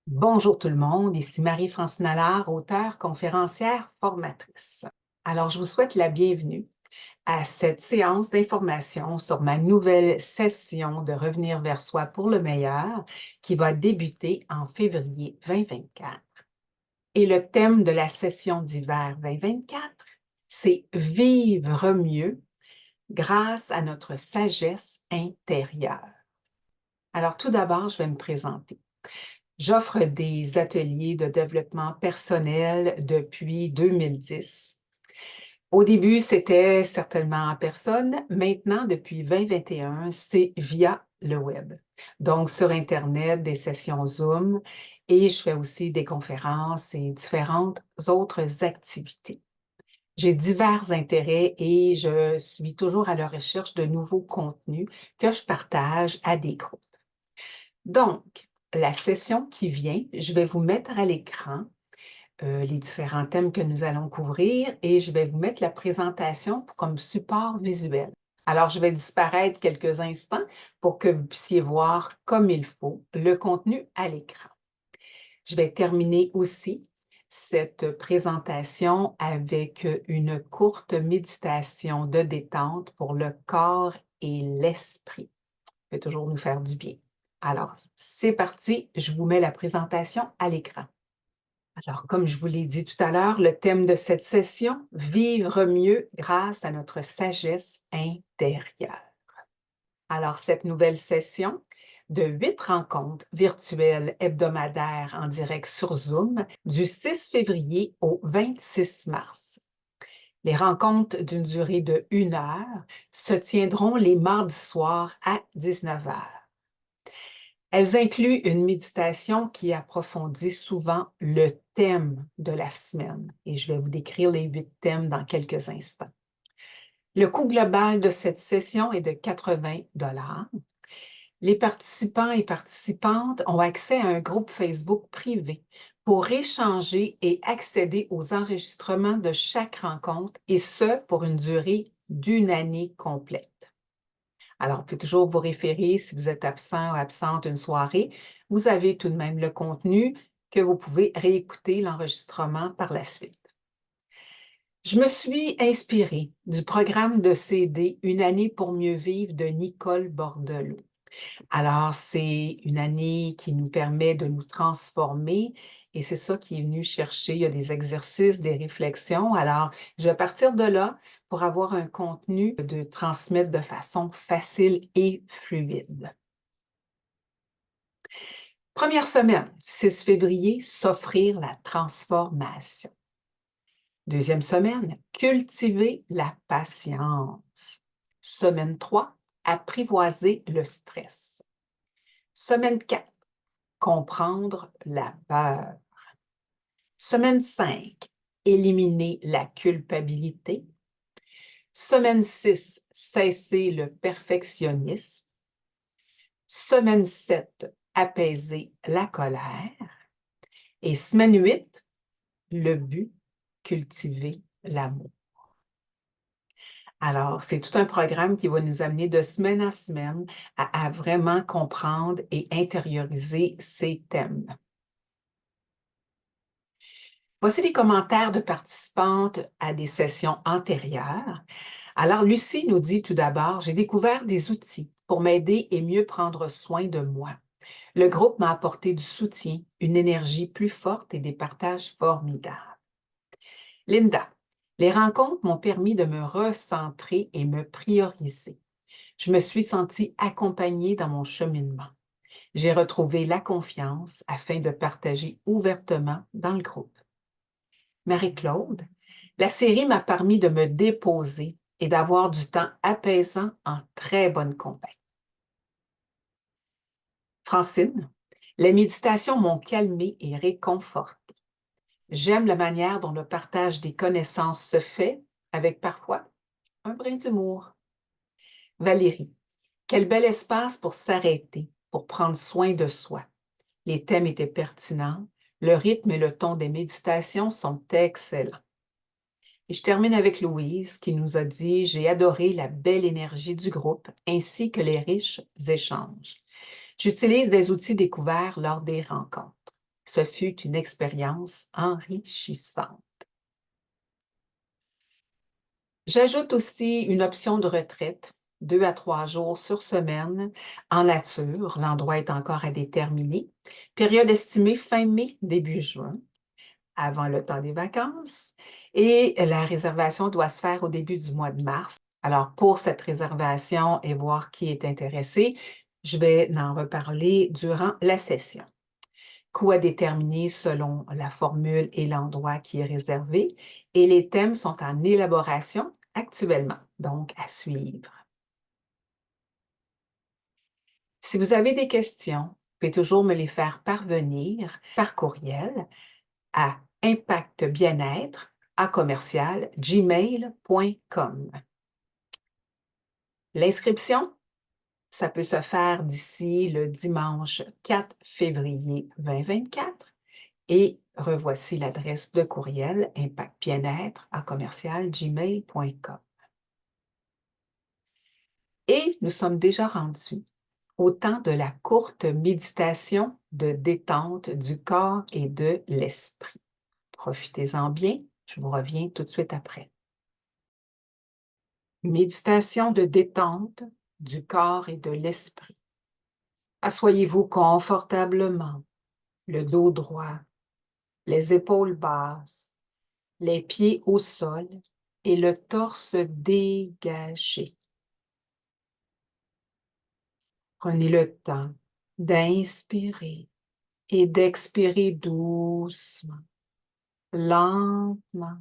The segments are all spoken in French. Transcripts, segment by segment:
Bonjour tout le monde, ici Marie-Francine Allard, auteure, conférencière, formatrice. Alors, je vous souhaite la bienvenue à cette séance d'information sur ma nouvelle session de Revenir vers soi pour le meilleur qui va débuter en février 2024. Et le thème de la session d'hiver 2024, c'est Vivre mieux grâce à notre sagesse intérieure. Alors, tout d'abord, je vais me présenter. J'offre des ateliers de développement personnel depuis 2010. Au début, c'était certainement en personne. Maintenant, depuis 2021, c'est via le web. Donc, sur Internet, des sessions Zoom et je fais aussi des conférences et différentes autres activités. J'ai divers intérêts et je suis toujours à la recherche de nouveaux contenus que je partage à des groupes. Donc, la session qui vient, je vais vous mettre à l'écran les différents thèmes que nous allons couvrir et je vais vous mettre la présentation comme support visuel. Alors, je vais disparaître quelques instants pour que vous puissiez voir comme il faut le contenu à l'écran. Je vais terminer aussi cette présentation avec une courte méditation de détente pour le corps et l'esprit. Ça peut toujours nous faire du bien. Alors, c'est parti, je vous mets la présentation à l'écran. Alors, comme je vous l'ai dit tout à l'heure, le thème de cette session, vivre mieux grâce à notre sagesse intérieure. Alors, cette nouvelle session de 8 rencontres virtuelles hebdomadaires en direct sur Zoom du 6 février au 26 mars. Les rencontres d'une durée de 1 heure se tiendront les mardis soirs à 19 heures. Elles incluent une méditation qui approfondit souvent le thème de la semaine et je vais vous décrire les 8 thèmes dans quelques instants. Le coût global de cette session est de 80 $. Les participants et participantes ont accès à un groupe Facebook privé pour échanger et accéder aux enregistrements de chaque rencontre et ce pour une durée d'1 année complète. Alors, on peut toujours vous référer si vous êtes absent ou absente une soirée. Vous avez tout de même le contenu que vous pouvez réécouter l'enregistrement par la suite. Je me suis inspirée du programme de CD Une année pour mieux vivre de Nicole Bordelot. Alors, c'est une année qui nous permet de nous transformer et c'est ça qui est venu chercher. Il y a des exercices, des réflexions. Alors, je vais partir de là pour avoir un contenu de transmettre de façon facile et fluide. Première semaine, 6 février, s'offrir la transformation. Deuxième semaine, cultiver la patience. Semaine 3, apprivoiser le stress. Semaine 4, comprendre la peur. Semaine 5, éliminer la culpabilité. Semaine 6, cesser le perfectionnisme. Semaine 7, apaiser la colère. Et semaine 8, le but, cultiver l'amour. Alors, c'est tout un programme qui va nous amener de semaine à semaine à vraiment comprendre et intérioriser ces thèmes. Voici les commentaires de participantes à des sessions antérieures. Alors, Lucie nous dit tout d'abord, j'ai découvert des outils pour m'aider et mieux prendre soin de moi. Le groupe m'a apporté du soutien, une énergie plus forte et des partages formidables. Linda, les rencontres m'ont permis de me recentrer et me prioriser. Je me suis sentie accompagnée dans mon cheminement. J'ai retrouvé la confiance afin de partager ouvertement dans le groupe. Marie-Claude, la série m'a permis de me déposer et d'avoir du temps apaisant en très bonne compagnie. Francine, les méditations m'ont calmée et réconfortée. J'aime la manière dont le partage des connaissances se fait, avec parfois un brin d'humour. Valérie, quel bel espace pour s'arrêter, pour prendre soin de soi. Les thèmes étaient pertinents, le rythme et le ton des méditations sont excellents. Et je termine avec Louise qui nous a dit « J'ai adoré la belle énergie du groupe ainsi que les riches échanges. J'utilise des outils découverts lors des rencontres. Ce fut une expérience enrichissante. J'ajoute aussi une option de retraite, 2 à 3 jours sur semaine, en nature. L'endroit est encore à déterminer. Période estimée fin mai, début juin, avant le temps des vacances. Et la réservation doit se faire au début du mois de mars. Alors, pour cette réservation et voir qui est intéressé, je vais en reparler durant la session. Coût à déterminer selon la formule et l'endroit qui est réservé, et les thèmes sont en élaboration actuellement, donc à suivre. Si vous avez des questions, vous pouvez toujours me les faire parvenir par courriel à impactbien-être@gmail.com. L'inscription, ça peut se faire d'ici le dimanche 4 février 2024 et revoici l'adresse de courriel impactbienêtre@gmail.com. Et nous sommes déjà rendus au temps de la courte méditation de détente du corps et de l'esprit. Profitez-en bien, je vous reviens tout de suite après. Méditation de détente du corps et de l'esprit. Asseyez-vous confortablement, le dos droit, les épaules basses, les pieds au sol et le torse dégagé. Prenez le temps d'inspirer et d'expirer doucement, lentement,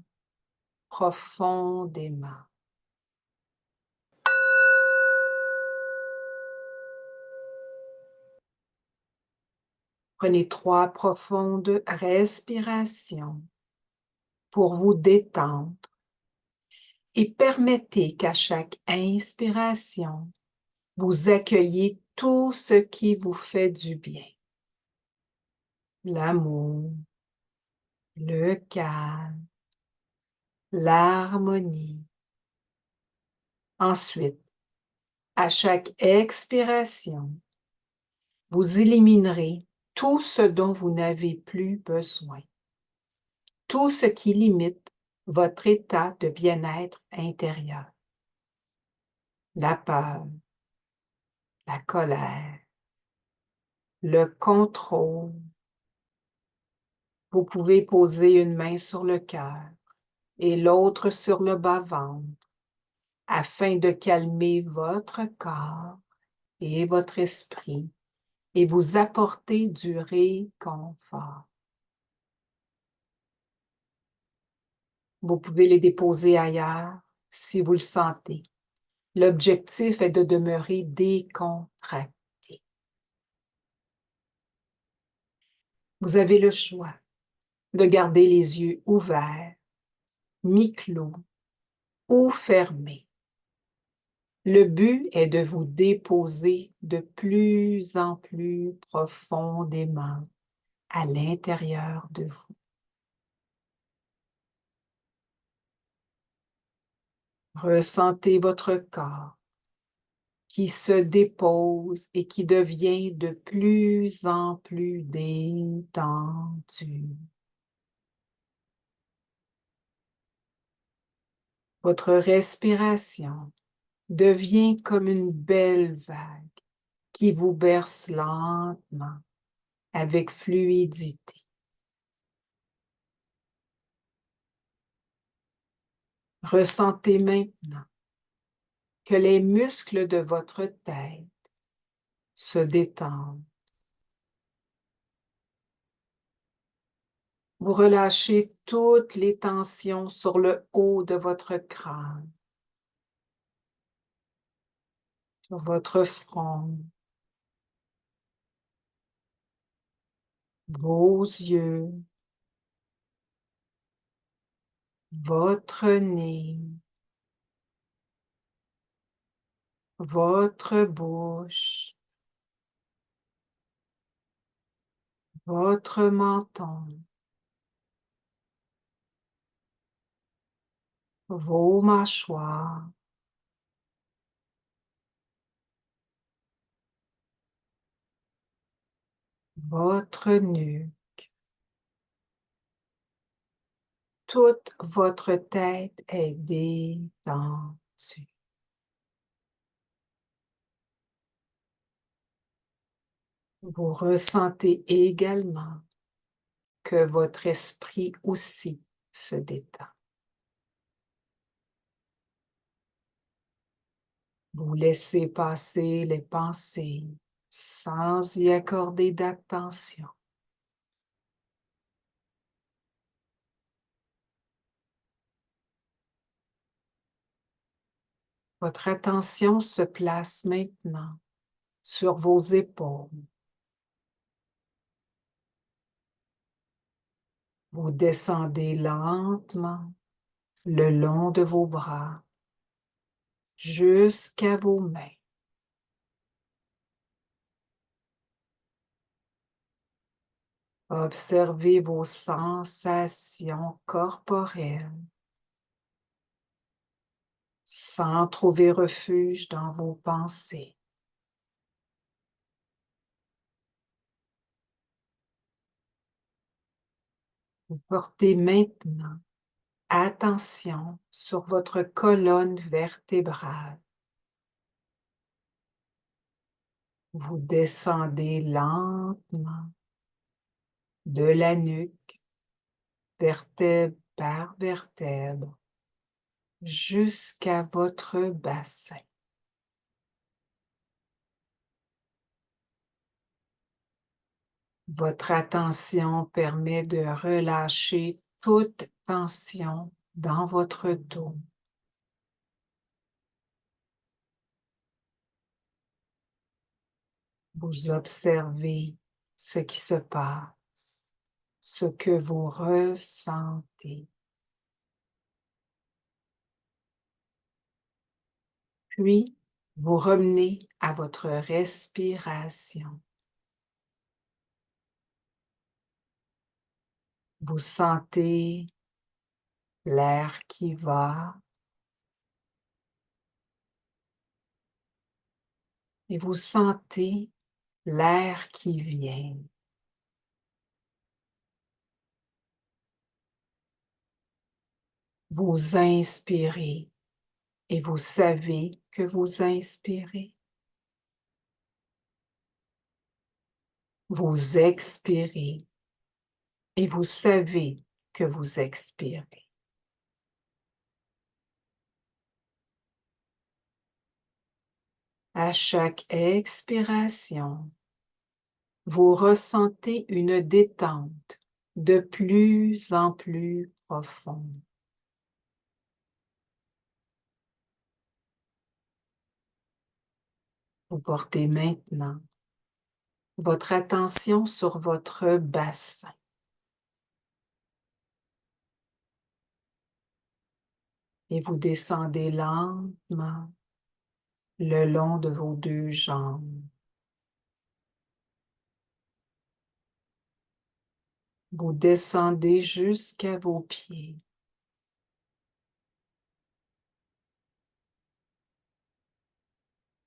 profondément. Prenez 3 profondes respirations pour vous détendre et permettez qu'à chaque inspiration, vous accueillez tout ce qui vous fait du bien. L'amour, le calme, l'harmonie. Ensuite, à chaque expiration, vous éliminerez tout ce dont vous n'avez plus besoin, tout ce qui limite votre état de bien-être intérieur. La peur, la colère, le contrôle. Vous pouvez poser une main sur le cœur et l'autre sur le bas-ventre afin de calmer votre corps et votre esprit et vous apporter du réconfort. Vous pouvez les déposer ailleurs si vous le sentez. L'objectif est de demeurer décontracté. Vous avez le choix de garder les yeux ouverts, mi-clos ou fermés. Le but est de vous déposer de plus en plus profondément à l'intérieur de vous. Ressentez votre corps qui se dépose et qui devient de plus en plus détendu. Votre respiration devient comme une belle vague qui vous berce lentement avec fluidité. Ressentez maintenant que les muscles de votre tête se détendent. Vous relâchez toutes les tensions sur le haut de votre crâne, sur votre front, vos yeux, votre nez, votre bouche, votre menton, vos mâchoires, votre nuque, toute votre tête est détendue. Vous ressentez également que votre esprit aussi se détend. Vous laissez passer les pensées sans y accorder d'attention. Votre attention se place maintenant sur vos épaules. Vous descendez lentement le long de vos bras jusqu'à vos mains. Observez vos sensations corporelles sans trouver refuge dans vos pensées. Vous portez maintenant attention sur votre colonne vertébrale. Vous descendez lentement de la nuque, vertèbre par vertèbre, jusqu'à votre bassin. Votre attention permet de relâcher toute tension dans votre dos. Vous observez ce qui se passe, ce que vous ressentez. Puis, vous revenez à votre respiration. Vous sentez l'air qui va et vous sentez l'air qui vient. Vous inspirez et vous savez que vous inspirez. Vous expirez et vous savez que vous expirez. À chaque expiration, vous ressentez une détente de plus en plus profonde. Vous portez maintenant votre attention sur votre bassin. Et vous descendez lentement le long de vos deux jambes. Vous descendez jusqu'à vos pieds.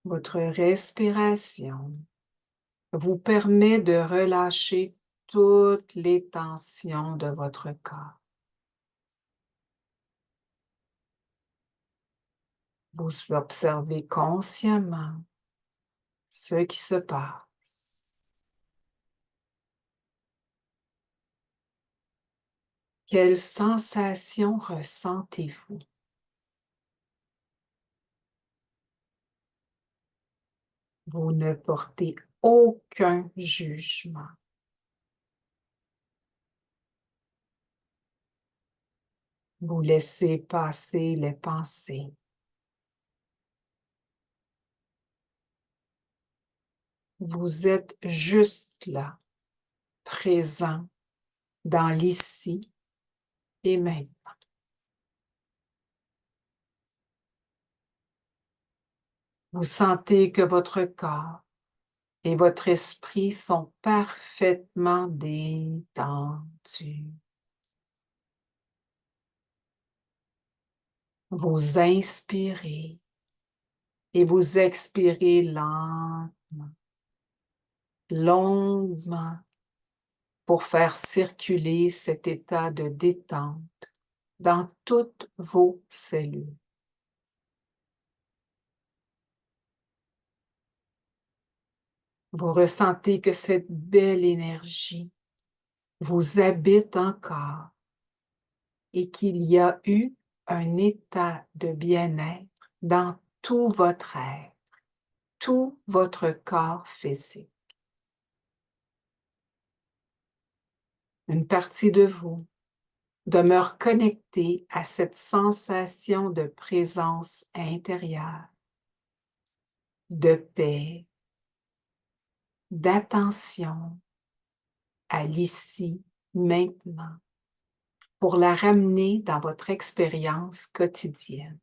Votre respiration vous permet de relâcher toutes les tensions de votre corps. Vous observez consciemment ce qui se passe. Quelles sensations ressentez-vous? Vous ne portez aucun jugement. Vous laissez passer les pensées. Vous êtes juste là, présent dans l'ici et maintenant. Vous sentez que votre corps et votre esprit sont parfaitement détendus. Vous inspirez et vous expirez lentement, longuement, pour faire circuler cet état de détente dans toutes vos cellules. Vous ressentez que cette belle énergie vous habite encore et qu'il y a eu un état de bien-être dans tout votre être, tout votre corps physique. Une partie de vous demeure connectée à cette sensation de présence intérieure, de paix, d'attention à l'ici, maintenant, pour la ramener dans votre expérience quotidienne.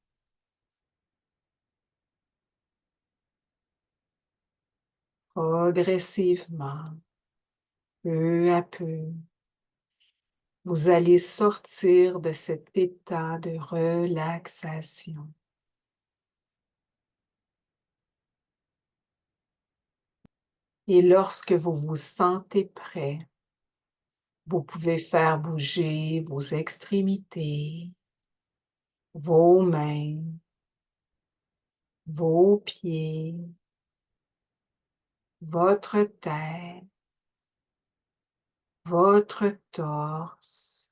Progressivement, peu à peu, vous allez sortir de cet état de relaxation. Et lorsque vous vous sentez prêt, vous pouvez faire bouger vos extrémités, vos mains, vos pieds, votre tête, votre torse,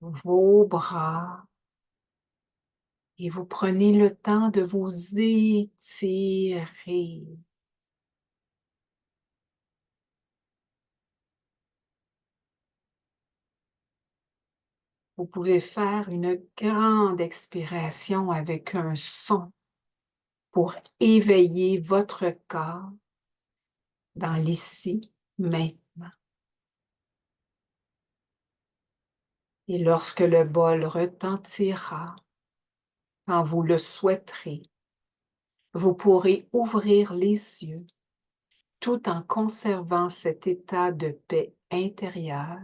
vos bras, et vous prenez le temps de vous étirer. Vous pouvez faire une grande expiration avec un son pour éveiller votre corps dans l'ici, maintenant. Et lorsque le bol retentira, quand vous le souhaiterez, vous pourrez ouvrir les yeux tout en conservant cet état de paix intérieure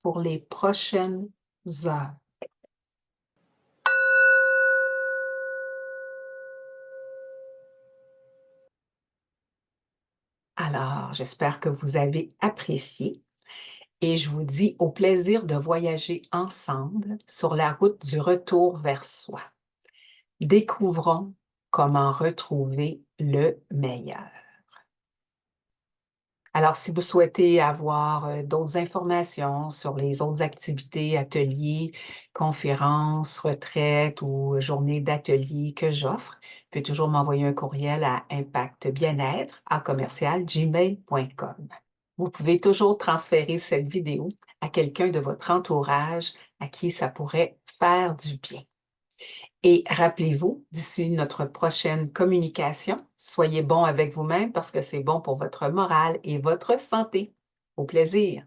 pour les prochaines heures. Alors, j'espère que vous avez apprécié et je vous dis au plaisir de voyager ensemble sur la route du retour vers soi. Découvrons comment retrouver le meilleur. Alors, si vous souhaitez avoir d'autres informations sur les autres activités, ateliers, conférences, retraites ou journées d'ateliers que j'offre, vous pouvez toujours m'envoyer un courriel à impactbienetre@gmail.com. Vous pouvez toujours transférer cette vidéo à quelqu'un de votre entourage à qui ça pourrait faire du bien. Et rappelez-vous, d'ici notre prochaine communication, soyez bon avec vous-même parce que c'est bon pour votre morale et votre santé. Au plaisir!